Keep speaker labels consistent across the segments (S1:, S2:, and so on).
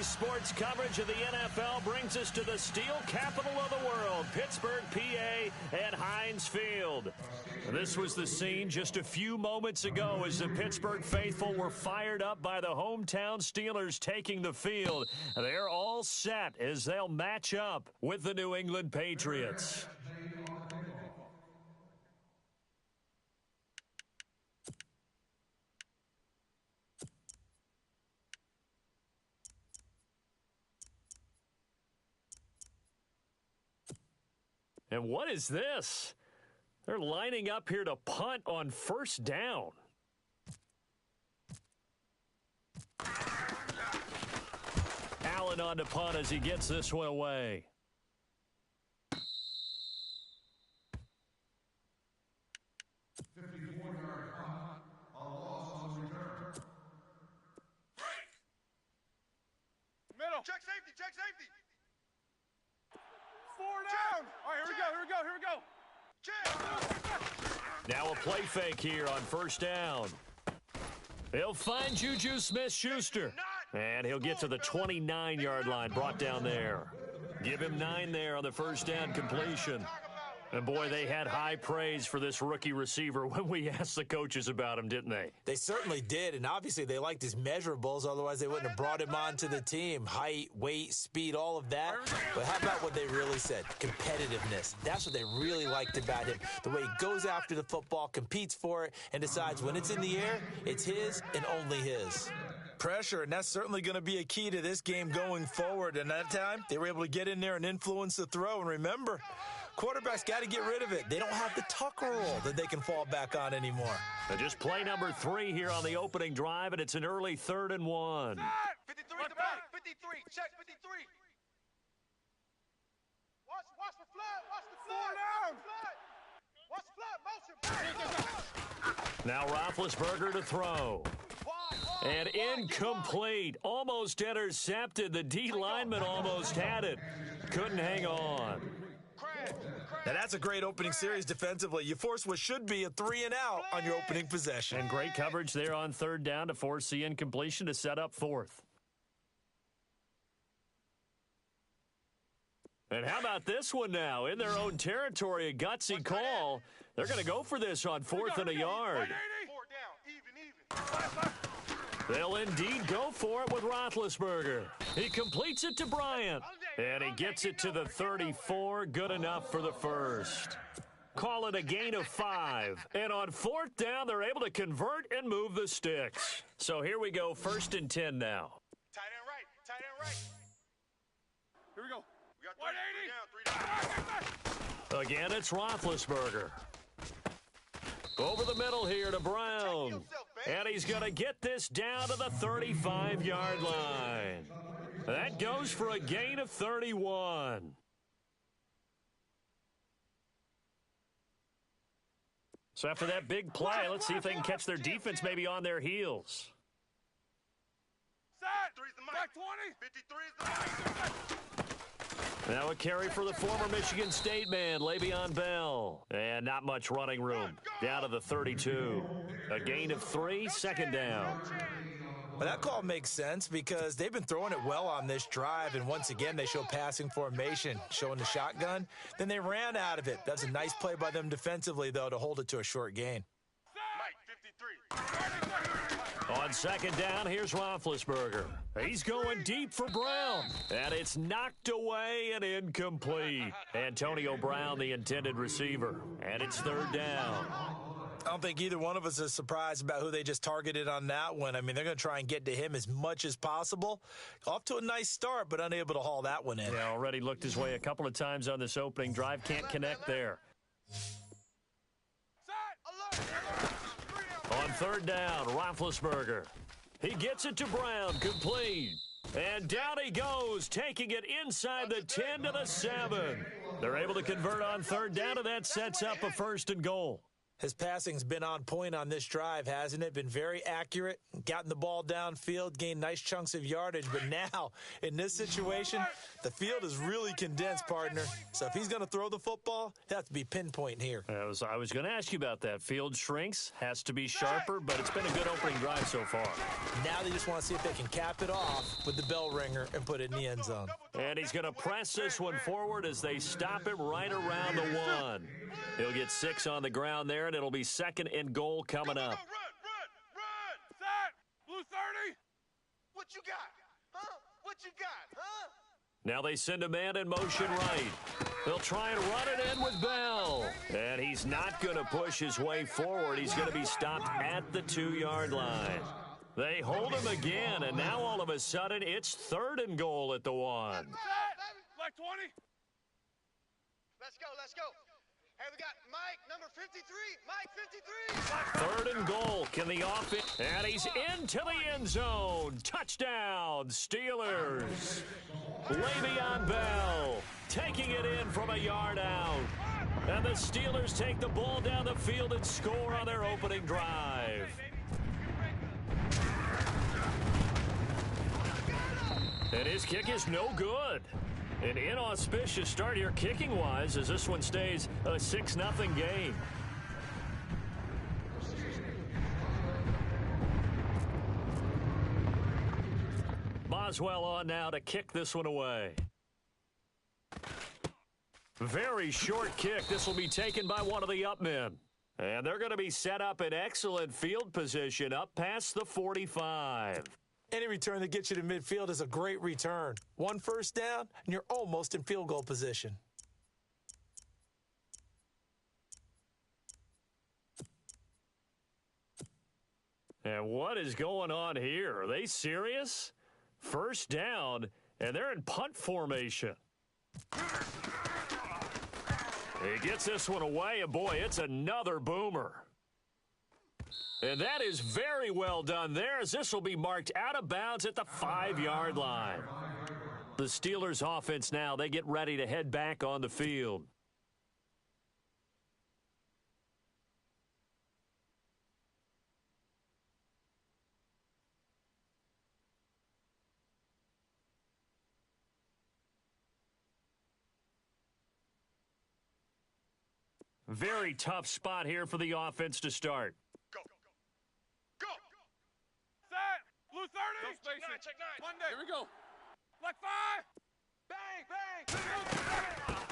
S1: sports coverage of the NFL brings us to the steel capital of the world, Pittsburgh, PA, at Heinz Field. This was the scene just a few moments ago as the Pittsburgh faithful were fired up by the hometown Steelers taking the field. They're all set as they'll match up with the New England Patriots. And what is this? They're lining up here to punt on first down. Allen on to punt as he gets this one away.
S2: Middle. Check safety, check safety. 4 down. All right, here we go. Check.
S1: Now a play fake here on first down. He'll find Juju Smith-Schuster. And he'll get to the 29-yard line, brought down there. Give him 9 there on the first down completion. And, boy, they had high praise for this rookie receiver when we asked the coaches about him, didn't they?
S3: They certainly did, and obviously they liked his measurables. Otherwise, they wouldn't have brought him onto the team. Height, weight, speed, all of that. But how about what they really said? Competitiveness. That's what they really liked about him. The way he goes after the football, competes for it, and decides when it's in the air, it's his and only his.
S4: Pressure, and that's certainly going to be a key to this game going forward. And that time, they were able to get in there and influence the throw. And remember, quarterbacks got to get rid of it. They don't have the tuck rule that they can fall back on anymore.
S1: Just play number 3 here on the opening drive, and it's an early 3rd and 1.
S2: 53 at the back. 53. Check 53. Watch the flood. Watch the flood. Watch the flood. Motion.
S1: Now Roethlisberger to throw. And incomplete. Almost intercepted. The D lineman almost had it. Couldn't hang on.
S4: Now that's a great opening series defensively. You force what should be a 3 and out on your opening possession.
S1: And great coverage there on 3rd down to force the incompletion to set up 4th. And how about this one now? In their own territory, a gutsy call. They're going to go for this on 4th and a yard.
S2: 4 down, even.
S1: They'll indeed go for it with Roethlisberger. He completes it to Bryant. And he gets it to the 34. Good enough for the first. Call it a gain of 5. And on 4th down, they're able to convert and move the sticks. So here we go, 1st and 10 now.
S2: Tight end right. Here we go. We got 3 down.
S1: Again, it's Roethlisberger. Over the middle here to Brown. And he's going to get this down to the 35-yard line. That goes for a gain of 31. So after that big play, let's see if they can catch their defense maybe on their heels.
S2: Set. Back 20. 53 is the mic.
S1: Now a carry for the former Michigan State man, Le'Veon Bell. And not much running room. Down to the 32. A gain of 3, 2nd down.
S4: Well, that call makes sense because they've been throwing it well on this drive, and once again they show passing formation, showing the shotgun. Then they ran out of it. That's a nice play by them defensively, though, to hold it to a short gain.
S2: Mike, 53.
S1: On 2nd down, here's Roethlisberger. He's going deep for Brown. And it's knocked away and incomplete. Antonio Brown, the intended receiver. And it's 3rd down.
S4: I don't think either one of us is surprised about who they just targeted on that one. I mean, they're going to try and get to him as much as possible. Off to a nice start, but unable to haul that one in.
S1: Yeah, already looked his way a couple of times on this opening drive. Can't connect there. On 3rd down, Roethlisberger. He gets it to Brown, complete. And down he goes, taking it inside the 10 to the 7. They're able to convert on 3rd down, and that sets up a 1st and goal.
S3: His passing's been on point on this drive, hasn't it? Been very accurate, gotten the ball downfield, gained nice chunks of yardage. But now, in this situation, the field is really condensed, partner. So if he's going to throw the football, it has to be pinpoint here.
S1: I was going to ask you about that. Field shrinks, has to be sharper, but it's been a good opening drive so far.
S3: Now they just want to see if they can cap it off with the bell ringer and put it in the end zone.
S1: And he's going to press this one forward as they stop him right around the 1. He'll get 6 on the ground there, and it'll be 2nd and goal coming up.
S2: Run! Set! Blue 30! What you got? Huh? What you got? Huh?
S1: Now they send a man in motion right. They'll try and run it in with Bell. And he's not going to push his way forward. He's going to be stopped at the 2-yard line. They hold him again, and now all of a sudden it's 3rd and goal at the 1.
S2: Set! Like 20! Let's go. Hey, we got Mike, number 53. Mike, 53.
S1: 3rd and goal. Can the offense... And he's into the end zone. Touchdown, Steelers. Le'Veon Bell taking it in from a yard out. And the Steelers take the ball down the field and score on their opening drive. And his kick is no good. An inauspicious start here kicking-wise as this one stays a 6-0 game. Boswell on now to kick this one away. Very short kick. This will be taken by one of the up men. And they're going to be set up in excellent field position up past the 45.
S3: Any return that gets you to midfield is a great return. 1 first down, and you're almost in field goal position.
S1: And what is going on here? Are they serious? First down, and they're in punt formation. He gets this one away, and boy, it's another boomer. And that is very well done there, as this will be marked out of bounds at the 5-yard line. The Steelers offense now, they get ready to head back on the field. Very tough spot here for the offense to start.
S2: Go! Set! Blue 30! No spaces. Check 9. Monday. Here we go. Like 5! Bang!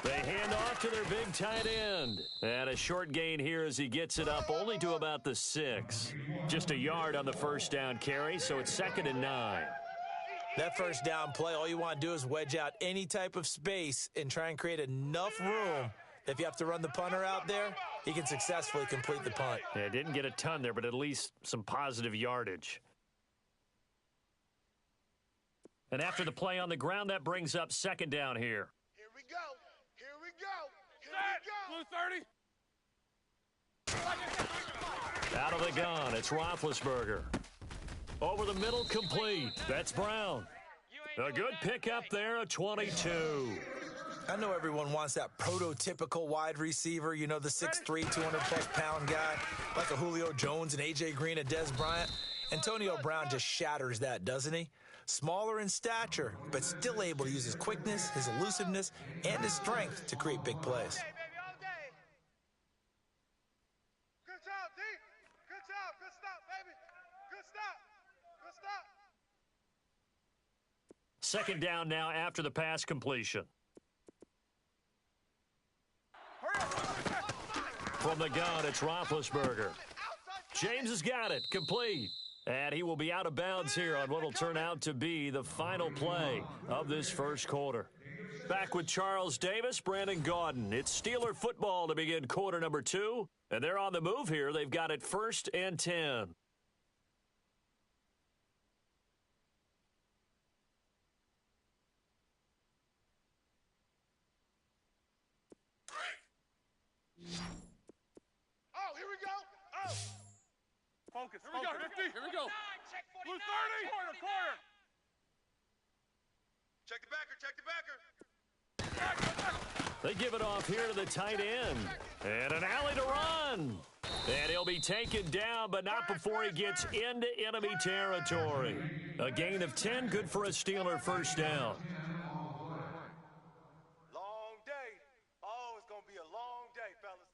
S1: They hand off to their big tight end. And a short gain here as he gets it up only to about the 6. Just a yard on the first down carry, so it's 2nd and 9.
S3: That first down play, all you want to do is wedge out any type of space and try and create enough room. If you have to run the punter out there, he can successfully complete the punt.
S1: Yeah, didn't get a ton there, but at least some positive yardage. And after the play on the ground, that brings up 2nd down here.
S2: Here we go. Blue 30.
S1: Out of the gun, it's Roethlisberger. Over the middle, complete. That's Brown. A good pickup there, a 22.
S3: I know everyone wants that prototypical wide receiver, you know, the 6'3", 200-plus-pound guy, like a Julio Jones and A.J. Green and Dez Bryant. Antonio Brown just shatters that, doesn't he? Smaller in stature, but still able to use his quickness, his elusiveness, and his strength to create big plays.
S2: Good job, D. Good job. Good stop, baby. Good stop.
S1: 2nd down now after the pass completion. From the gun, it's Roethlisberger. James has got it, complete. And he will be out of bounds here on what will turn out to be the final play of this first quarter. Back with Charles Davis, Brandon Gaudin. It's Steeler football to begin quarter number 2. And they're on the move here. They've got it 1st and 10.
S2: Focus. Here we go. 50. Here we go. Blue 30. Corner. Check the backer.
S1: They give it off here to the tight end. And an alley to run. And he'll be taken down, but not before he gets into enemy territory. A gain of 10, good for a Steeler first down.
S2: Long day. Oh, it's going to be a long day, fellas.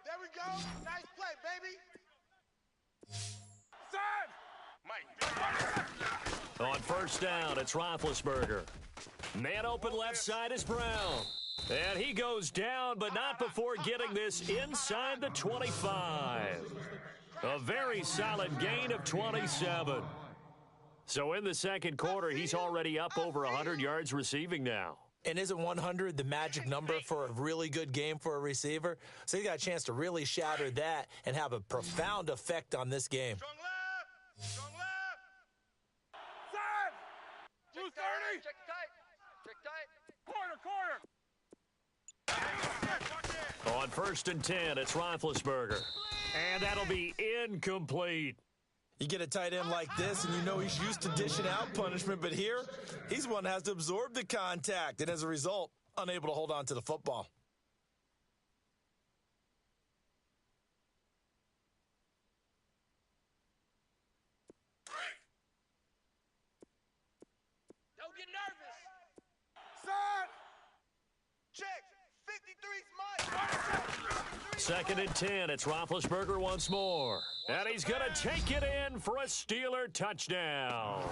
S2: There we go. Nice play, baby. Mike.
S1: On first down, it's Roethlisberger. Man open left side is Brown. And he goes down, but not before getting this inside the 25. A very solid gain of 27. So in the second quarter, he's already up over 100 yards receiving now.
S3: And isn't 100 the magic number for a really good game for a receiver? So he got a chance to really shatter that and have a profound effect on this game.
S2: Strong left. Strong left. Side. Blue 30. Check tight. Check tight. Corner.
S1: On first and 10, it's Roethlisberger. And that'll be incomplete.
S3: You get a tight end like this, and you know he's used to dishing out punishment, but here, he's one that has to absorb the contact, and as a result, unable to hold on to the football.
S2: Don't get nervous. Side. Check. 53's Mike.
S1: Second and 10, it's Roethlisberger once more. And he's going to take it in for a Steeler touchdown.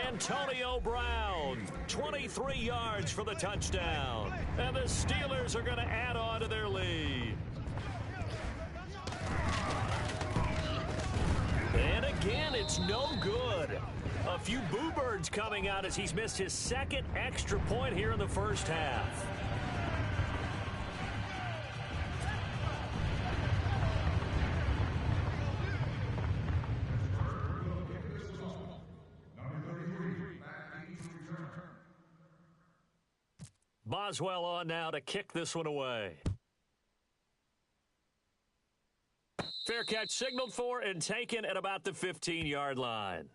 S1: Antonio Brown, 23 yards for the touchdown. And the Steelers are going to add on to their lead. And again, it's no good. A few boo birds coming out as he's missed his second extra point here in the first half. Boswell on now to kick this one away. Fair catch signaled for and taken at about the 15-yard line.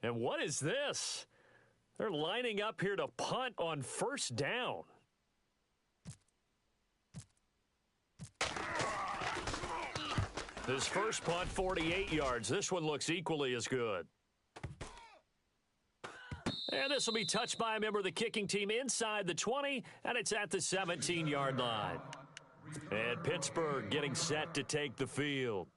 S1: And what is this? They're lining up here to punt on first down. This first punt, 48 yards. This one looks equally as good. And this will be touched by a member of the kicking team inside the 20, and it's at the 17-yard line. And Pittsburgh getting set to take the field.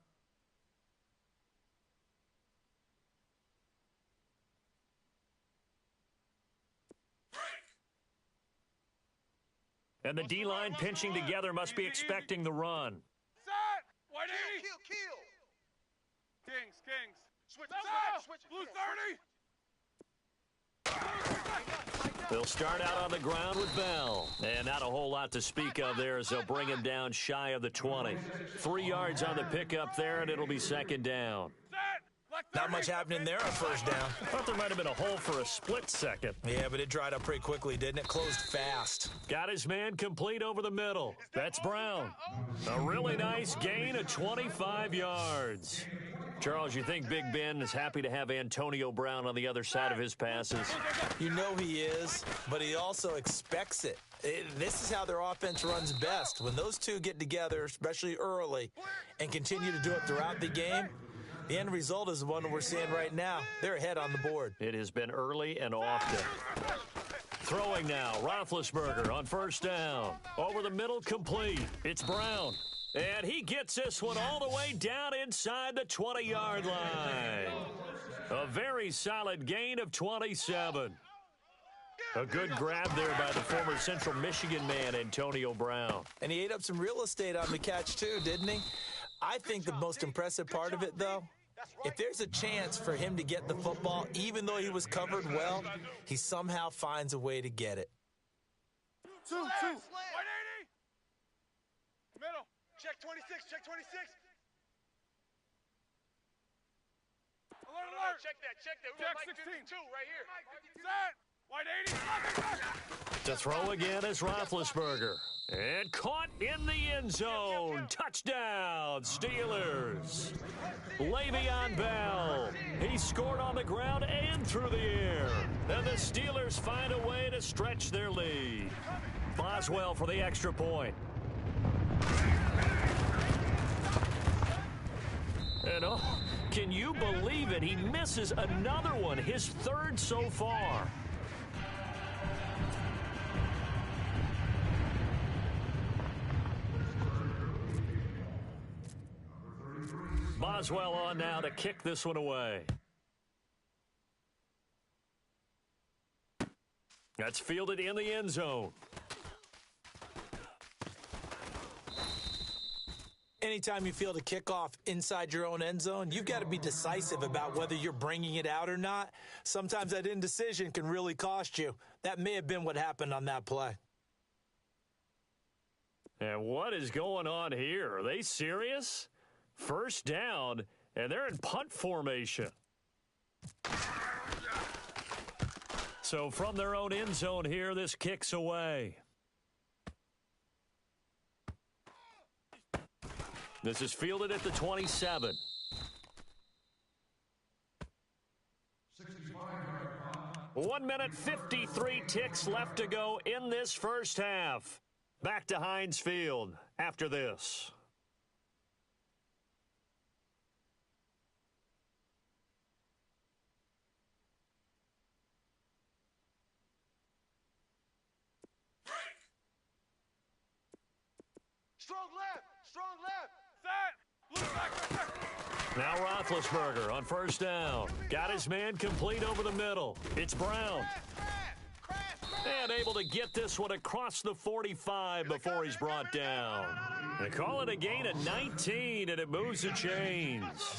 S1: And the D-line pinching together must be expecting the run.
S2: White 80. Kill. Kings. Switch. Blue 30.
S1: They'll start out on the ground with Bell. And not a whole lot to speak of there as they'll bring him down shy of the 20. 3 yards on the pickup there, and it'll be second down.
S3: Not much happening there on first down.
S1: I thought there might have been a hole for a split second.
S3: Yeah, but it dried up pretty quickly, didn't it? Closed fast.
S1: Got his man complete over the middle. That's Brown. A really nice gain of 25 yards. Charles, you think Big Ben is happy to have Antonio Brown on the other side of his passes?
S3: You know he is, but he also expects it. This is how their offense runs best. When those two get together, especially early, and continue to do it throughout the game, the end result is the one we're seeing right now. They're ahead on the board.
S1: It has been early and often. Throwing now, Roethlisberger on first down. Over the middle, complete. It's Brown. And he gets this one all the way down inside the 20-yard line. A very solid gain of 27. A good grab there by the former Central Michigan man, Antonio Brown.
S3: And he ate up some real estate on the catch, too, didn't he? I think the most impressive part of it, though, if there's a chance for him to get the football, even though he was covered well, he somehow finds a way to get it.
S2: Two. White 80. Middle. Check 26. Check 26. Alert. Check that. We got Mike 52 right here. Set. White 80.
S1: To throw again is Roethlisberger. And caught in the end zone. Touchdown, Steelers. Le'Veon Bell. He scored on the ground and through the air. And the Steelers find a way to stretch their lead. Boswell for the extra point. And oh, can you believe it? He misses another one, his third so far. Boswell on now to kick this one away. That's fielded in the end zone.
S3: Anytime you field a kickoff inside your own end zone, you've got to be decisive about whether you're bringing it out or not. Sometimes that indecision can really cost you. That may have been what happened on that play.
S1: And what is going on here? Are they serious? First down, and they're in punt formation. So from their own end zone here, this kicks away. This is fielded at the 27. One minute, 53 ticks left to go in this first half. Back to Heinz Field after this.
S2: Strong left.
S1: Now Roethlisberger on first down. Got his man complete over the middle. It's Brown. And able to get this one across the 45 before he's brought down. They call it a gain of 19, and it moves the chains.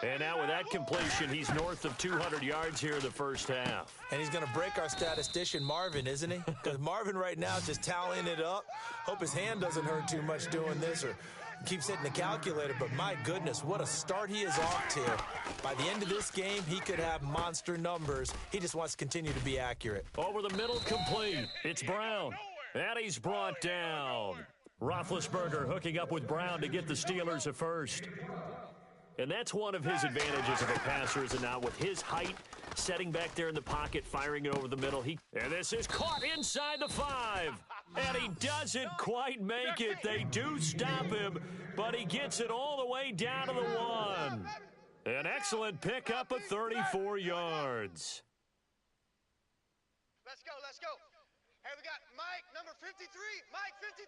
S1: And now with that completion, he's north of 200 yards here in the first half.
S3: And he's going to break our statistician, Marvin, isn't he? Because Marvin right now is just tallying it up. Hope his hand doesn't hurt too much doing this or keeps hitting the calculator. But my goodness, what a start he is off to. By the end of this game, he could have monster numbers. He just wants to continue to be accurate.
S1: Over the middle, complete. It's Brown. And he's brought down. Roethlisberger hooking up with Brown to get the Steelers a first. And that's one of his advantages of a passer, is it not? With his height, setting back there in the pocket, firing it over the middle. And this is caught inside the 5. And he doesn't quite make it. They do stop him, but he gets it all the way down to the 1. An excellent pickup of 34 yards.
S2: Let's go. Hey, we got Mike, number 53. Mike, 53.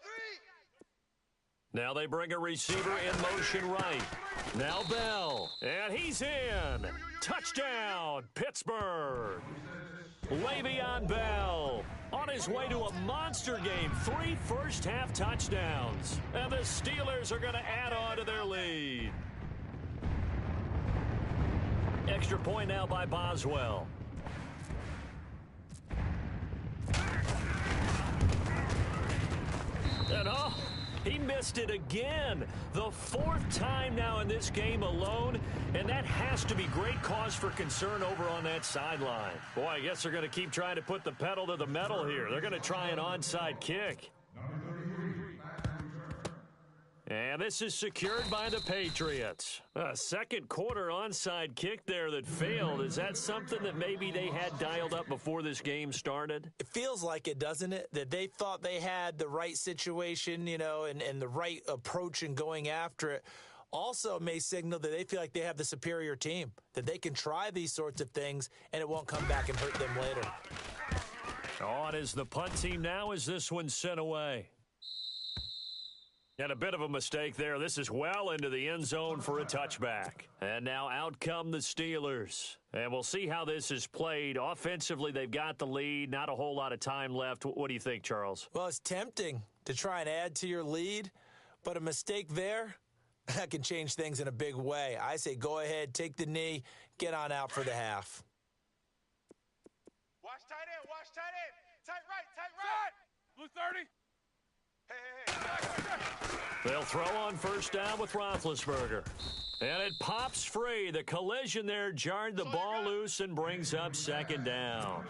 S1: Now they bring a receiver in motion right. Now Bell. And he's in. Touchdown, Pittsburgh. Le'Veon Bell on his way to a monster game. 3 first-half touchdowns. And the Steelers are going to add on to their lead. Extra point now by Boswell. And he missed it again. The 4th time now in this game alone, and that has to be great cause for concern over on that sideline. Boy, I guess they're going to keep trying to put the pedal to the metal here. They're going to try an onside kick. And this is secured by the Patriots. A second quarter onside kick there that failed. Is that something that maybe they had dialed up before this game started?
S3: It feels like it, doesn't it? That they thought they had the right situation, and the right approach in going after it. Also may signal that they feel like they have the superior team, that they can try these sorts of things and it won't come back and hurt them later.
S1: On is the punt team now as this one's sent away. And a bit of a mistake there. This is well into the end zone for a touchback. And now out come the Steelers. And we'll see how this is played. Offensively, they've got the lead. Not a whole lot of time left. What do you think, Charles?
S3: Well, it's tempting to try and add to your lead, but a mistake there, that can change things in a big way. I say go ahead, take the knee, get on out for the half.
S2: Watch tight end. Tight right. Blue 30. Hey.
S1: They'll throw on first down with Roethlisberger. And it pops free. The collision there jarred the ball loose and brings up second down.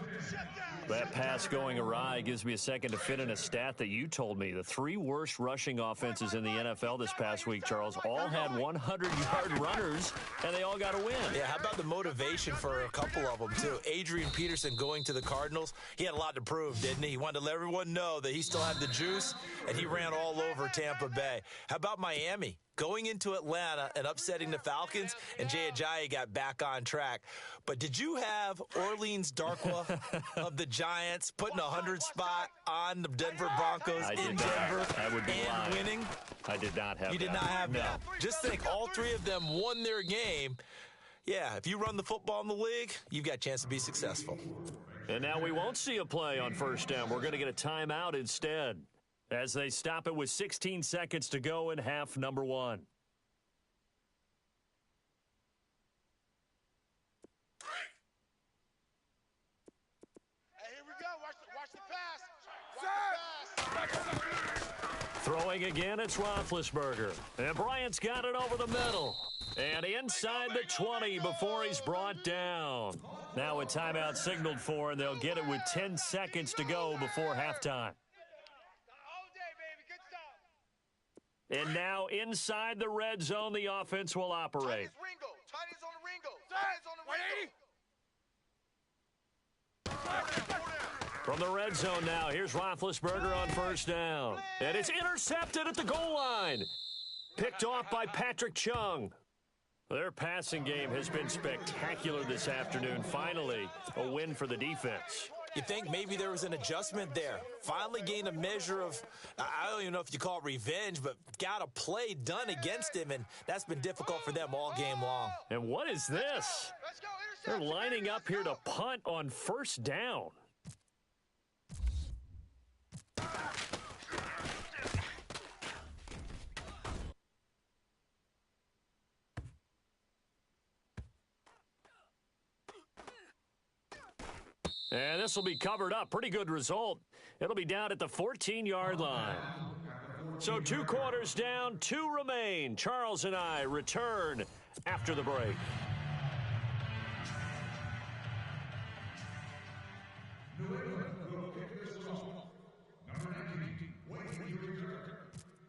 S1: That pass going awry gives me a second to fit in a stat that you told me. The 3 worst rushing offenses in the NFL this past week, Charles, all had 100-yard runners, and they all got a win.
S3: Yeah, how about the motivation for a couple of them, too? Adrian Peterson going to the Cardinals, he had a lot to prove, didn't he? He wanted to let everyone know that he still had the juice, and he ran all over Tampa Bay. How about Miami? Going into Atlanta and upsetting the Falcons, and Jay Ajayi got back on track. But did you have Orleans Darkwa of the Giants putting a 100 spot on the Denver Broncos in Denver and winning?
S1: I did not have that.
S3: You did not have that. Just think, all 3 of them won their game. Yeah, if you run the football in the league, you've got a chance to be successful.
S1: And now we won't see a play on first down. We're going to get a timeout instead, as they stop it with 16 seconds to go in half number 1.
S2: Hey, here we go. Watch the pass.
S1: Throwing again, it's Roethlisberger. And Bryant's got it over the middle. And inside the 20 before he's brought down. Now a timeout signaled for, and they'll get it with 10 seconds to go before halftime. And now inside the red zone, the offense will operate.
S2: Tiny's on the Ringo. Tiny's on the Ringo.
S1: From the red zone now, here's Roethlisberger on first down. And it's intercepted at the goal line. Picked off by Patrick Chung. Their passing game has been spectacular this afternoon. Finally, a win for the defense.
S3: You think maybe there was an adjustment there. Finally gained a measure of, I don't even know if you call it revenge, but got a play done against him, and that's been difficult for them all game long.
S1: And what is this? They're lining up here to punt on first down. And this will be covered up. Pretty good result. It'll be down at the 14-yard line. So 2 quarters down, 2 remain. Charles and I return after the break.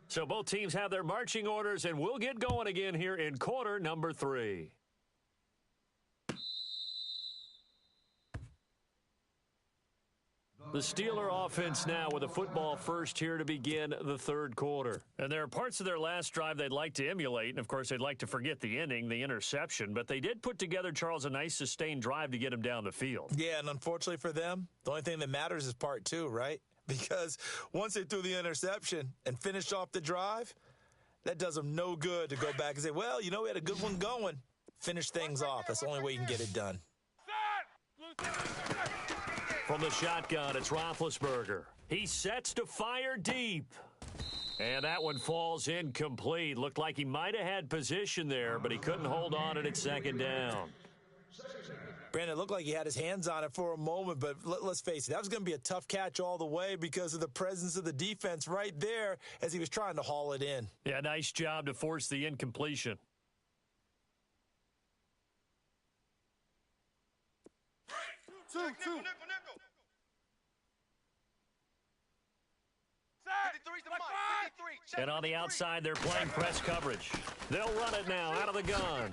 S1: So both teams have their marching orders, and we'll get going again here in quarter number 3. The Steeler offense now with a football first here to begin the third quarter. And there are parts of their last drive they'd like to emulate. And, of course, they'd like to forget the inning, the interception. But they did put together, Charles, a nice sustained drive to get him down the field.
S3: Yeah, and unfortunately for them, the only thing that matters is part 2, right? Because once they threw the interception and finished off the drive, that does them no good to go back and say, well, you know, we had a good one going. Finish things off. That's the only way you can get it done.
S1: From the shotgun, it's Roethlisberger. He sets to fire deep. And that one falls incomplete. Looked like he might have had position there, but he couldn't hold on at second down.
S3: Brandon, it looked like he had his hands on it for a moment, but let's face it, that was going to be a tough catch all the way because of the presence of the defense right there as he was trying to haul it in.
S1: Yeah, nice job to force the incompletion.
S2: Two.
S1: And on the outside, they're playing press coverage. They'll run it now out of the gun.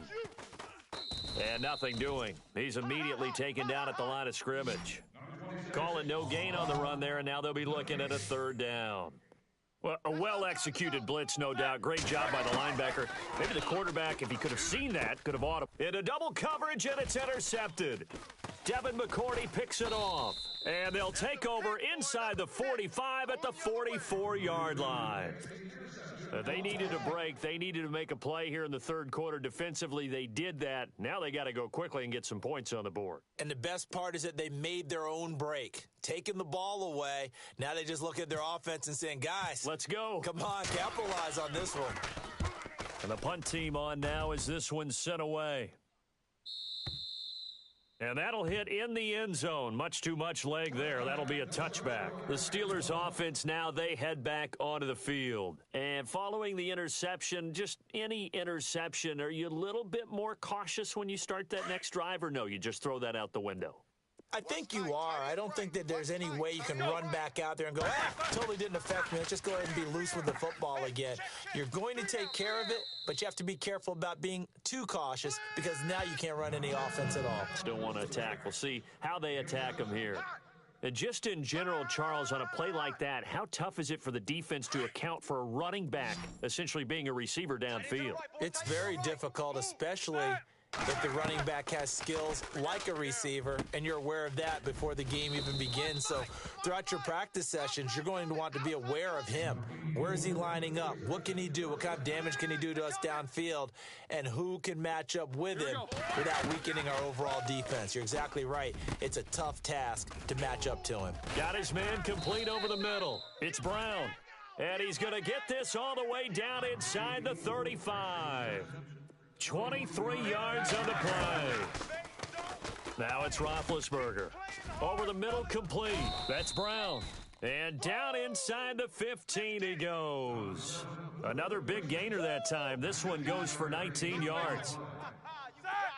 S1: And nothing doing. He's immediately taken down at the line of scrimmage. Call it no gain on the run there, and now they'll be looking at a third down. Well, a well-executed blitz, no doubt. Great job by the linebacker. Maybe the quarterback, if he could have seen that, could have audible. Into double coverage, and it's intercepted. Devin McCourty picks it off. And they'll take over inside the 45 at the 44-yard line. They needed a break. They needed to make a play here in the third quarter. Defensively, they did that. Now they got to go quickly and get some points on the board.
S3: And the best part is that they made their own break, taking the ball away. Now they just look at their offense and saying, guys,
S1: let's go.
S3: Come on, capitalize on this one.
S1: And the punt team on now as this one's sent away. And that'll hit in the end zone. Much too much leg there. That'll be a touchback. The Steelers offense now, they head back onto the field. And following the interception, just any interception, are you a little bit more cautious when you start that next drive, or no, you just throw that out the window?
S3: I think you are. I don't think that there's any way you can run back out there and go, totally didn't affect me. Let's just go ahead and be loose with the football again. You're going to take care of it, but you have to be careful about being too cautious because now you can't run any offense at all.
S1: Still want to attack. We'll see how they attack them here. And just in general, Charles, on a play like that, how tough is it for the defense to account for a running back essentially being a receiver downfield?
S3: It's very difficult, especially if the running back has skills like a receiver, and you're aware of that before the game even begins. So throughout your practice sessions, you're going to want to be aware of him. Where is he lining up? What can he do? What kind of damage can he do to us downfield? And who can match up with him without weakening our overall defense? You're exactly right. It's a tough task to match up to him.
S1: Got his man complete over the middle. It's Brown. And he's going to get this all the way down inside the 35. 23 yards on the play. Now it's Roethlisberger. Over the middle, complete. That's Brown. And down inside the 15 he goes. Another big gainer that time. This one goes for 19 yards.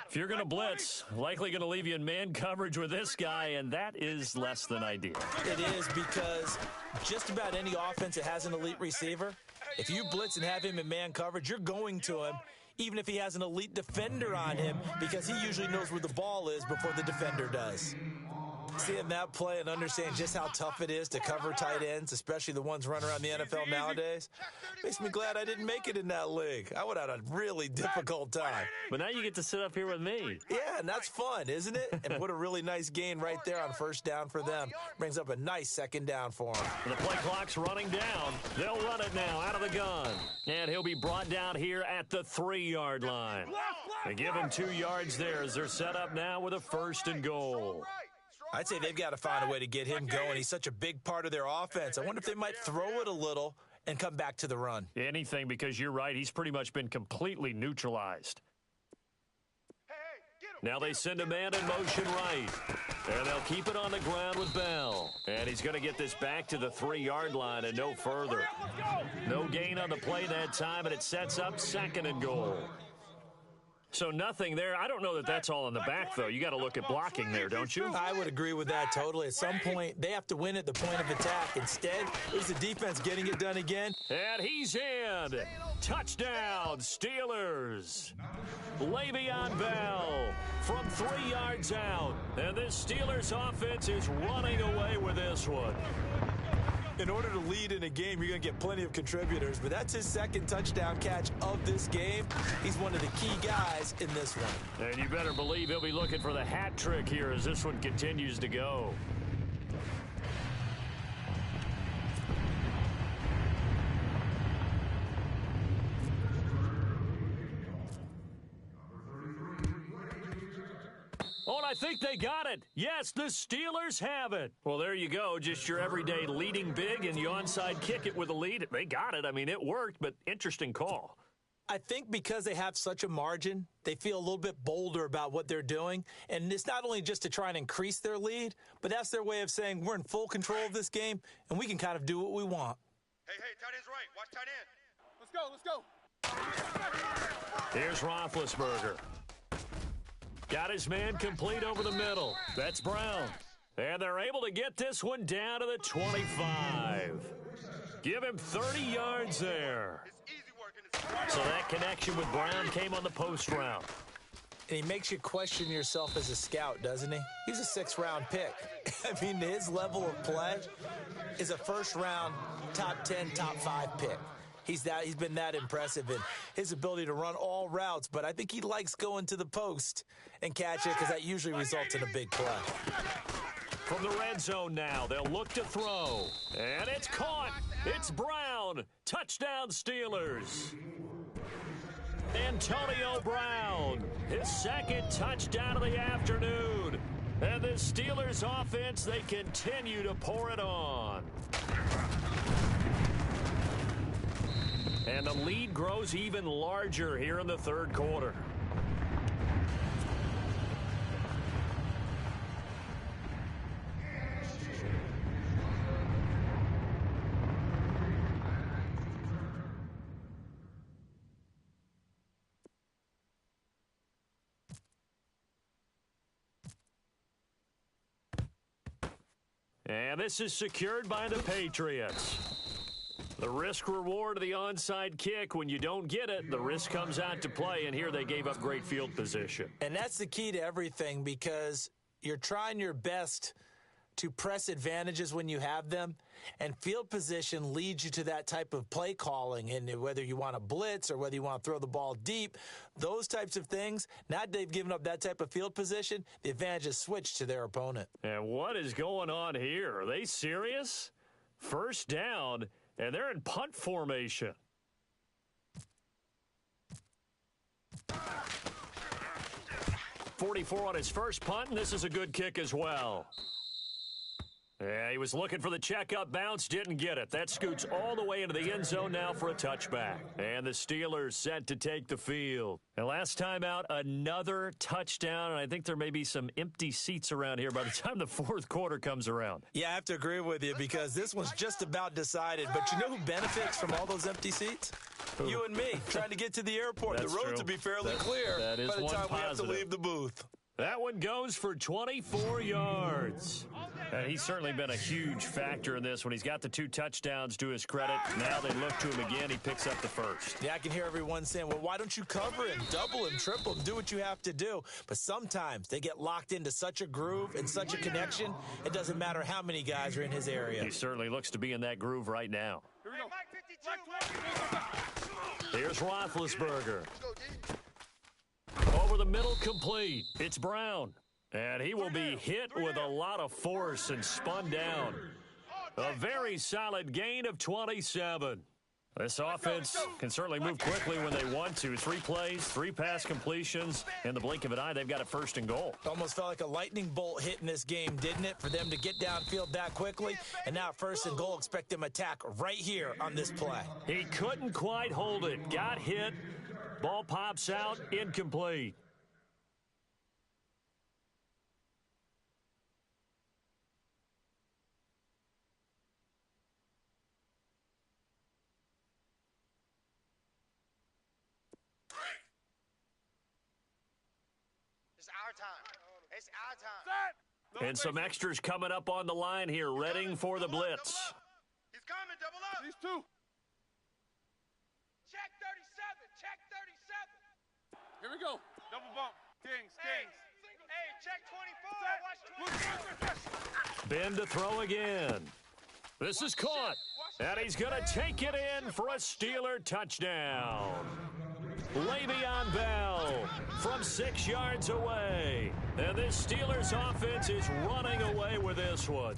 S1: If you're going to blitz, likely going to leave you in man coverage with this guy, and that is less than ideal.
S3: It is, because just about any offense that has an elite receiver, if you blitz and have him in man coverage, you're going to him, even if he has an elite defender on him, because he usually knows where the ball is before the defender does. Seeing that play and understanding just how tough it is to cover tight ends, especially the ones running around the NFL nowadays, makes me glad I didn't make it in that league. I would have had a really difficult time.
S1: But now you get to sit up here with me.
S3: Yeah, and that's fun, isn't it? And what a really nice gain right there on first down for them. Brings up a nice second down for them.
S1: The play clock's running down. They'll run it now out of the gun. And he'll be brought down here at the 3-yard line. They give him 2 yards there as they're set up now with a 1st and goal.
S3: I'd say they've got to find a way to get him going. He's such a big part of their offense. I wonder if they might throw it a little and come back to the run.
S1: Anything, because you're right. He's pretty much been completely neutralized. Now they send a man in motion right. And they'll keep it on the ground with Bell. And he's going to get this back to the 3-yard line and no further. No gain on the play that time, and it sets up 2nd and goal. So nothing there. I don't know that that's all in the back, though. You got to look at blocking there, don't you?
S3: I would agree with that totally. At some point, they have to win at the point of attack. Instead, it's the defense getting it done again.
S1: And he's in. Touchdown, Steelers. Le'Veon Bell from 3 yards out. And this Steelers offense is running away with this one.
S3: In order to lead in a game, you're going to get plenty of contributors, but that's his 2nd touchdown catch of this game. He's one of the key guys in this one.
S1: And you better believe he'll be looking for the hat trick here as this one continues to go. Oh, and I think they got it. Yes, the Steelers have it. Well, there you go. Just your everyday leading big, and you onside kick it with a lead. They got it. I mean, it worked, but interesting call.
S3: I think because they have such a margin, they feel a little bit bolder about what they're doing. And it's not only just to try and increase their lead, but that's their way of saying we're in full control of this game, and we can kind of do what we want.
S2: Hey, tight end's right. Watch tight end. Let's go.
S1: Here's Roethlisberger. Got his man complete over the middle. That's Brown. And they're able to get this one down to the 25. Give him 30 yards there. So that connection with Brown came on the post route.
S3: And he makes you question yourself as a scout, doesn't he? He's a 6th-round pick. I mean, his level of play is a first-round, top 10, top 5 pick. He's been that impressive in his ability to run all routes, but I think he likes going to the post and catch it because that usually results in a big play.
S1: From the red zone now, they'll look to throw. And it's caught. It's Brown. Touchdown, Steelers. Antonio Brown, his 2nd touchdown of the afternoon. And the Steelers offense, they continue to pour it on. And the lead grows even larger here in the 3rd quarter. And this is secured by the Patriots. The risk reward of the onside kick, when you don't get it, the risk comes out to play, and here they gave up great field position.
S3: And that's the key to everything, because you're trying your best to press advantages when you have them, and field position leads you to that type of play calling. And whether you want to blitz or whether you want to throw the ball deep, those types of things, now they've given up that type of field position, the advantage is switched to their opponent.
S1: And what is going on here? Are they serious? First down, and they're in punt formation. .44 on his first punt, and this is a good kick as well. Yeah, he was looking for the checkup bounce, didn't get it. That scoots all the way into the end zone now for a touchback. And the Steelers set to take the field. And last time out, another touchdown, and I think there may be some empty seats around here by the time the fourth quarter comes around.
S3: Yeah, I have to agree with you, because this one's just about decided. But you know who benefits from all those empty seats? You and me, trying to get to the airport.
S1: That's
S3: the roads
S1: true.
S3: will be fairly clear
S1: that is
S3: by the
S1: one
S3: time we have to
S1: positive.
S3: leave the booth.
S1: That one goes for 24 yards. And he's certainly been a huge factor in this when he's got the 2 touchdowns to his credit. Now they look to him again. He picks up the first.
S3: Yeah, I can hear everyone saying, well, why don't you cover him, double him, triple him, do what you have to do. But sometimes they get locked into such a groove and such a connection, it doesn't matter how many guys are in his area.
S1: He certainly looks to be in that groove right now.
S2: Here we go. Mike 52.
S1: Here's Roethlisberger. Over the middle, complete. It's Brown. And he will be hit with a lot of force and spun down. A very solid gain of 27. This offense can certainly move quickly when they want to. 3 plays, 3 pass completions. In the blink of an eye, they've got a first and goal.
S3: Almost felt like a lightning bolt hit in this game, didn't it? For them to get downfield that quickly. And now first and goal, expect them to attack right here on this play.
S1: He couldn't quite hold it. Got hit. Ball pops out, incomplete.
S2: It's our time. It's our time.
S1: And some extras coming up on the line here, readying for the blitz.
S2: He's coming, double up.
S5: These 2.
S2: Check 37. Check 37.
S5: Here we go. Double bump. Kings.
S2: Hey, check 24. Watch 24.
S1: Ben to throw again. This is caught. And he's going to take it in for a Steeler touchdown. Le'Veon Bell from 6 yards away. And this Steelers offense is running away with this one.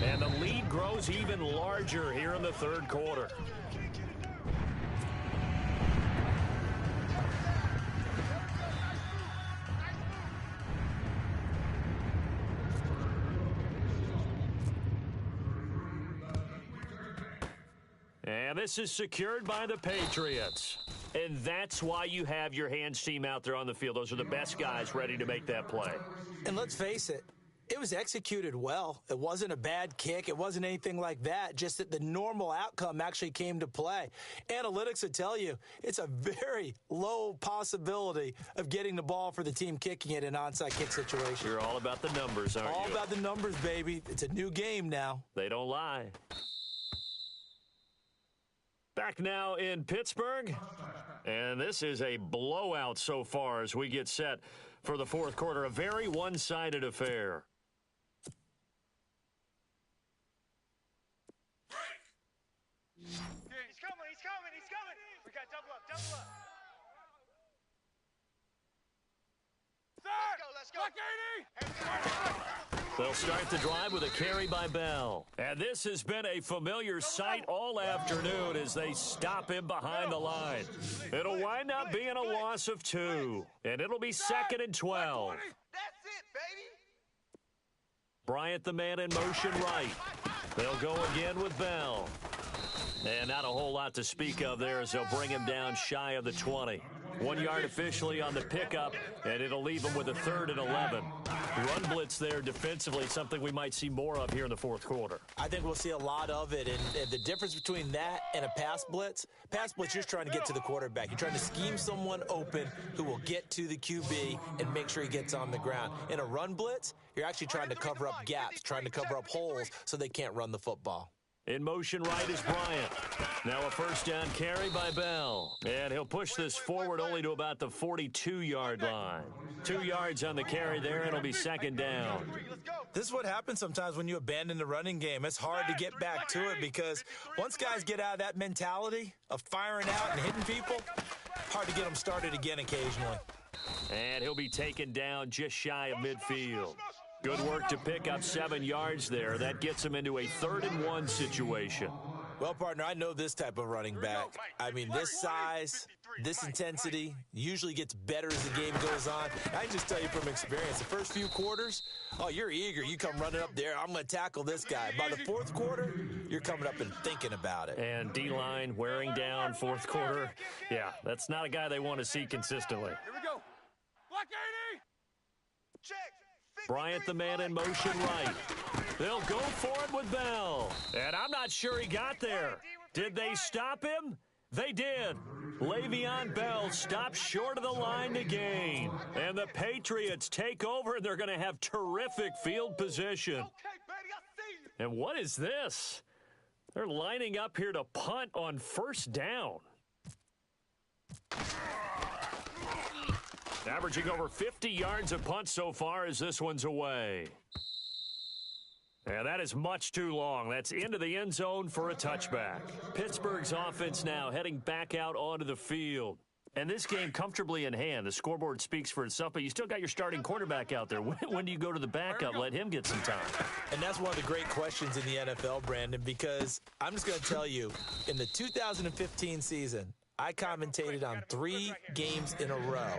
S1: And the lead grows even larger here in the third quarter. And this is secured by the Patriots. And that's why you have your hands team out there on the field. Those are the best guys ready to make that play.
S3: And let's face it, it was executed well. It wasn't a bad kick. It wasn't anything like that. Just that the normal outcome actually came to play. Analytics would tell you it's a very low possibility of getting the ball for the team kicking it in an onside kick situation.
S1: You're all about the numbers, aren't you?
S3: All about the numbers, baby. It's a new game now.
S1: They don't lie. Back now in Pittsburgh. And this is a blowout so far as we get set for the fourth quarter. A very one-sided affair.
S2: He's coming. We got double up. Let's go.
S1: They'll start the drive with a carry by Bell. And this has been a familiar sight all afternoon as they stop him behind the line. It'll wind up being a loss of 2. And it'll be 2nd and 12.
S2: That's it, baby.
S1: Bryant the man in motion right. They'll go again with Bell. And not a whole lot to speak of there as they'll bring him down shy of the 20. 1 yard officially on the pickup, and it'll leave him with a 3rd and 11. Run blitz there defensively, something we might see more of here in the fourth quarter.
S3: I think we'll see a lot of it, and the difference between that and a pass blitz, you're just trying to get to the quarterback. You're trying to scheme someone open who will get to the QB and make sure he gets on the ground. In a run blitz, you're actually trying to cover up gaps, trying to cover up holes so they can't run the football.
S1: In motion right is Bryant. Now a first down carry by Bell. And he'll push this forward only to about the 42-yard line. 2 yards on the carry there, and it'll be 2nd down.
S4: This is what happens sometimes when you abandon the running game. It's hard to get back to it because once guys get out of that mentality of firing out and hitting people, hard to get them started again occasionally.
S1: And he'll be taken down just shy of midfield. Good work to pick up 7 yards there. That gets him into a 3rd and 1 situation.
S3: Well, partner, I know this type of running back. I mean, this size, this intensity usually gets better as the game goes on. I can just tell you from experience, the first few quarters, you're eager. You come running up there, I'm going to tackle this guy. By the fourth quarter, you're coming up and thinking about it.
S1: And D-line wearing down fourth quarter. Yeah, that's not a guy they want to see consistently.
S5: Here we go. Block 80.
S2: Check.
S1: Bryant, the man in motion right. They'll go for it with Bell. And I'm not sure he got there. Did they stop him? They did. Le'Veon Bell stopped short of the line to gain. And the Patriots take over, and they're going to have terrific field position. And what is this? They're lining up here to punt on first down. Averaging over 50 yards a punt so far as this one's away. And that is much too long. That's into the end zone for a touchback. Pittsburgh's offense now heading back out onto the field. And this game comfortably in hand. The scoreboard speaks for itself, but you still got your starting quarterback out there. When do you go to the backup? Let him get some time.
S3: And that's one of the great questions in the NFL, Brandon, because I'm just going to tell you, in the 2015 season, I commentated on 3 games in a row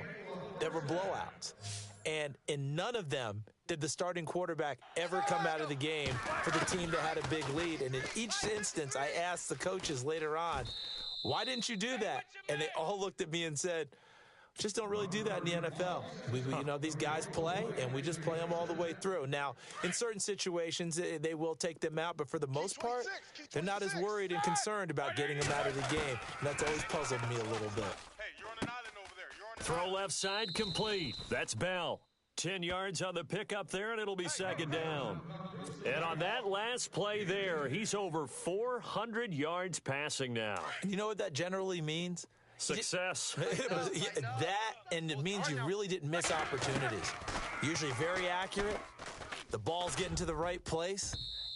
S3: that were blowouts. And in none of them did the starting quarterback ever come out of the game for the team that had a big lead. And in each instance, I asked the coaches later on, why didn't you do that? And they all looked at me and said, just don't really do that in the NFL. These guys play, and we just play them all the way through. Now, in certain situations, they will take them out, but for the most part, they're not as worried and concerned about getting them out of the game. And that's always puzzled me a little bit.
S1: Throw left side complete. That's Bell. 10 yards on the pickup there, and it'll be 2nd down. And on that last play there, he's over 400 yards passing now.
S3: You know what that generally means?
S1: Success.
S3: That, and it means you really didn't miss opportunities. Usually very accurate. The ball's getting to the right place.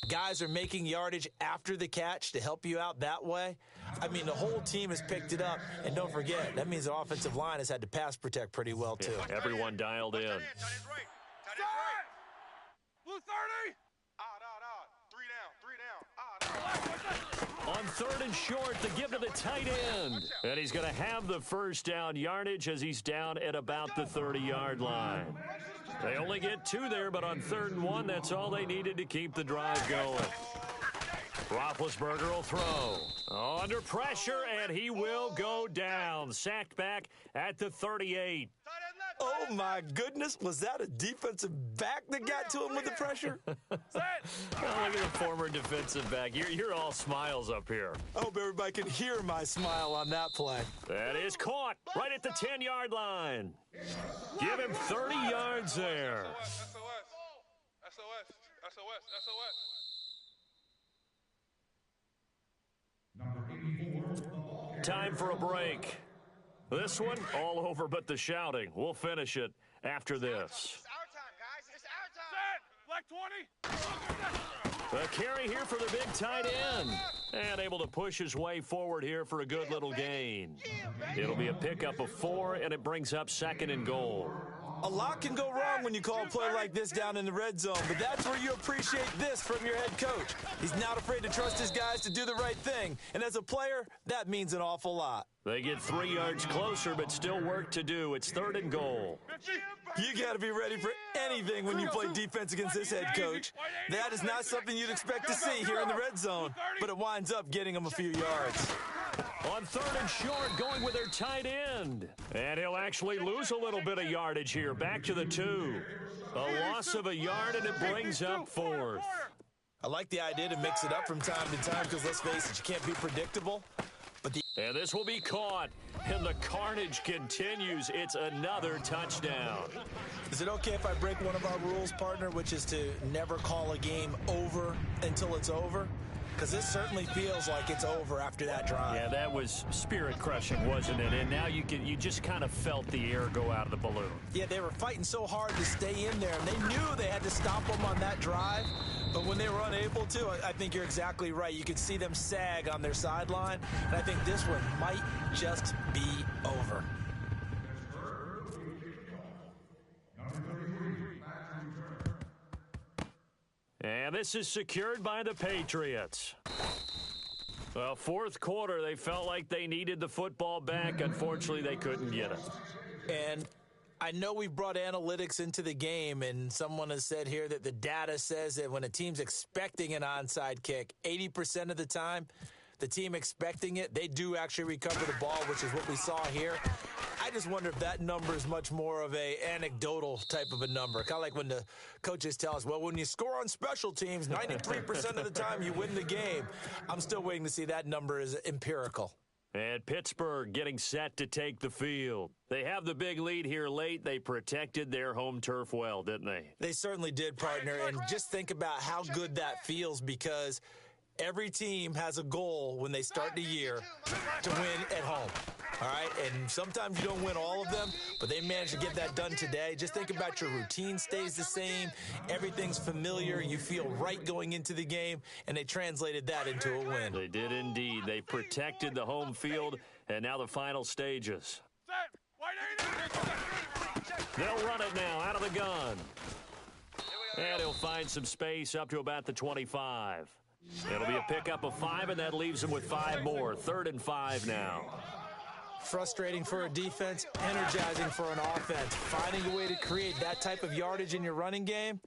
S3: Guys are making yardage after the catch to help you out that way. I mean, the whole team has picked it up. And don't forget, that means the offensive line has had to pass protect pretty well, too.
S1: Yeah, everyone dialed in.
S2: Tight end right.
S5: Blue 30.
S2: Three down.
S1: On 3rd and short, the give to the tight end. And he's going to have the first down yardage as he's down at about the 30-yard line. They only get 2 there, but on 3rd and 1, that's all they needed to keep the drive going. Roethlisberger will throw. Under pressure, and he will go down. Sacked back at the 38.
S3: Oh, my goodness. Was that a defensive back that got to him with the pressure?
S1: Oh, look at the former defensive back. You're all smiles up here.
S3: I hope everybody can hear my smile on that play.
S1: That is caught right at the 10-yard line. Give him 30 yards there. Time for a break. This one, all over but the shouting. We'll finish it after this.
S2: It's our time, guys. It's our time.
S5: Black 20.
S1: The carry here for the big tight end. And able to push his way forward here for a good little gain. It'll be a pickup of 4, and it brings up 2nd and goal.
S4: A lot can go wrong when you call a play like this down in the red zone, but that's where you appreciate this from your head coach. He's not afraid to trust his guys to do the right thing, and as a player, that means an awful lot.
S1: They get 3 yards closer, but still work to do. It's 3rd and goal.
S4: You got to be ready for anything when you play defense against this head coach. That is not something you'd expect to see here in the red zone, but it winds up getting him a few yards.
S1: On 3rd and short, going with their tight end. And he'll actually lose a little bit of yardage here. Back to the 2. A loss of a yard, and it brings up 4th.
S4: I like the idea to mix it up from time to time because, let's face it, you can't be predictable.
S1: And this will be caught, and the carnage continues. It's another touchdown.
S4: Is it okay if I break one of our rules, partner, which is to never call a game over until it's over? Because this certainly feels like it's over after that drive.
S1: Yeah, that was spirit-crushing, wasn't it? And now you just kind of felt the air go out of the balloon.
S4: Yeah, they were fighting so hard to stay in there, and they knew they had to stop them on that drive. But when they were unable to, I think you're exactly right. You could see them sag on their sideline, and I think this one might just be over.
S1: And this is secured by the Patriots. Well, 4th quarter, they felt like they needed the football back. Unfortunately, they couldn't get it.
S4: And I know we brought analytics into the game, and someone has said here that the data says that when a team's expecting an onside kick, 80% of the time, the team expecting it, they do actually recover the ball, which is what we saw here. I just wonder if that number is much more of a anecdotal type of a number. Kind of like when the coaches tell us, well, when you score on special teams, 93% of the time you win the game. I'm still waiting to see that number is empirical.
S1: And Pittsburgh getting set to take the field. They have the big lead here late. They protected their home turf well, didn't they?
S4: They certainly did, partner. And just think about how good that feels, because every team has a goal when they start the year to win at home. All right, and sometimes you don't win all of them, but they managed to get that done today. Just think about your routine stays the same. Everything's familiar. You feel right going into the game, and they translated that into a win.
S1: They did indeed. They protected the home field, and now the final stages. They'll run it now out of the gun. And he'll find some space up to about the 25. It'll be a pickup of 5, and that leaves him with 5 more. 3rd and 5 now.
S4: Frustrating for a defense, energizing for an offense. Finding a way to create that type of yardage in your running game,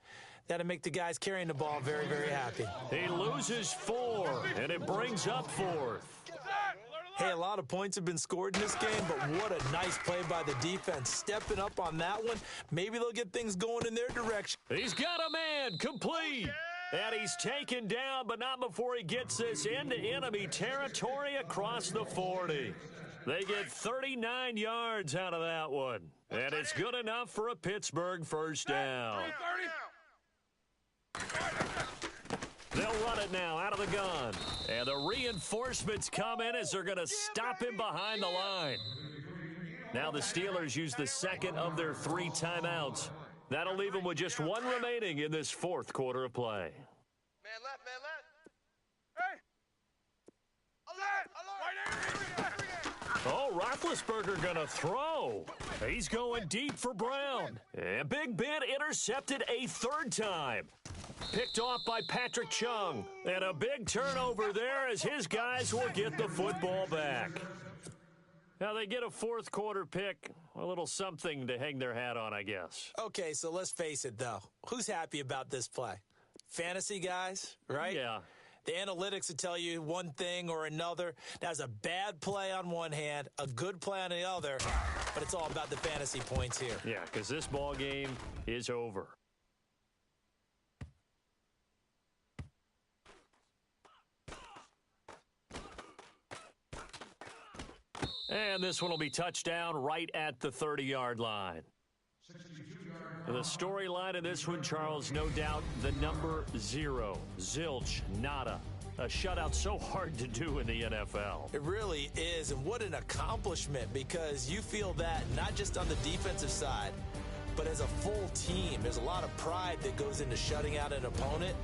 S4: that'll make the guys carrying the ball very, very happy.
S1: He loses 4, and it brings up 4th.
S4: Hey, a lot of points have been scored in this game, but what a nice play by the defense. Stepping up on that one, maybe they'll get things going in their direction.
S1: He's got a man, complete. And he's taken down, but not before he gets this into enemy territory across the 40. They get 39 yards out of that one. And it's good enough for a Pittsburgh first down. They'll run it now out of the gun. And the reinforcements come in as they're going to stop him behind the line. Now the Steelers use the second of their 3 timeouts. That'll leave them with just 1 remaining in this 4th quarter of play.
S2: Man left, man left. Hey! Alert!
S1: Oh, Roethlisberger gonna throw. He's going deep for Brown. And Big Ben intercepted a 3rd time. Picked off by Patrick Chung. And a big turnover there as his guys will get the football back. Now they get a 4th quarter pick. A little something to hang their hat on, I guess.
S4: Okay, so let's face it, though. Who's happy about this play? Fantasy guys, right?
S1: Yeah.
S4: The analytics will tell you one thing or another. That's a bad play on one hand, a good play on the other, but it's all about the fantasy points here.
S1: Yeah, because this ball game is over. And this one will be touchdown right at the 30-yard line. The storyline of this one, Charles, no doubt the number 0. Zilch, nada. A shutout so hard to do in the NFL.
S4: It really is, and what an accomplishment, because you feel that not just on the defensive side, but as a full team. There's a lot of pride that goes into shutting out an opponent.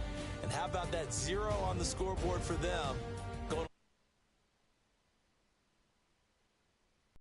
S4: And how about that 0 on the scoreboard for them?